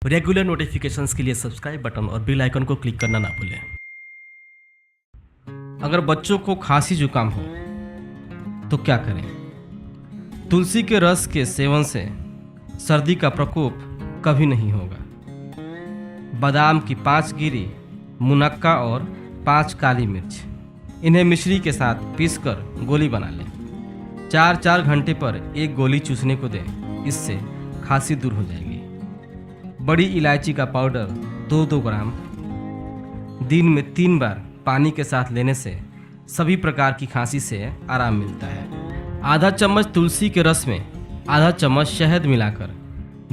Regular notifications के लिए subscribe button और बेल आइकन को क्लिक करना ना भूलें। अगर बच्चों को खांसी जुकाम हो तो क्या करें? तुलसी के रस के सेवन से सर्दी का प्रकोप कभी नहीं होगा। बादाम की 5 गिरी, मुनक्का और 5 काली मिर्च, इन्हें मिश्री के साथ पीसकर गोली बना लें। 4-4 घंटे पर एक गोली चूसने को दें, इससे खांसी दूर हो जाएगी। बड़ी इलायची का पाउडर 2-2 ग्राम दिन में 3 बार पानी के साथ लेने से सभी प्रकार की खांसी से आराम मिलता है। आधा चम्मच तुलसी के रस में आधा चम्मच शहद मिलाकर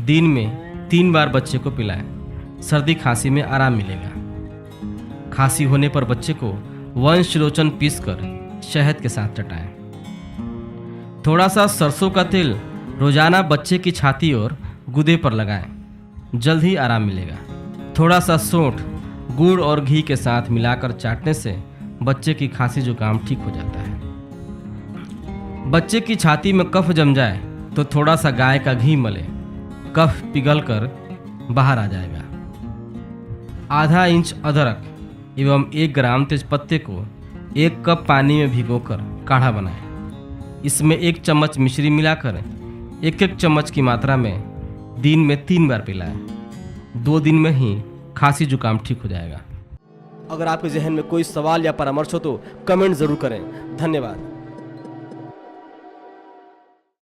दिन में 3 बार बच्चे को पिलाएं। सर्दी खांसी में आराम मिलेगा। खांसी होने पर बच्चे को वंशलोचन पीसकर शहद के साथ चटाएं। थोड़ा सा सरसों का तेल रोजाना बच्चे की छाती और गुदे पर लगाएं, जल्द ही आराम मिलेगा। थोड़ा सा सौंठ गुड़ और घी के साथ मिलाकर चाटने से बच्चे की खांसी जुकाम ठीक हो जाता है। बच्चे की छाती में कफ जम जाए तो थोड़ा सा गाय का घी मले, कफ पिघलकर बाहर आ जाएगा। आधा इंच अदरक एवं 1 ग्राम तेजपत्ते को 1 कप पानी में भिगोकर काढ़ा बनाएं। इसमें 1 चम्मच मिश्री मिलाकर 1-1 चम्मच की मात्रा में दिन में 3 बार पिलाएं। 2 दिन में ही खांसी जुकाम ठीक हो जाएगा। अगर आपके जहन में कोई सवाल या परामर्श हो तो कमेंट जरूर करें। धन्यवाद।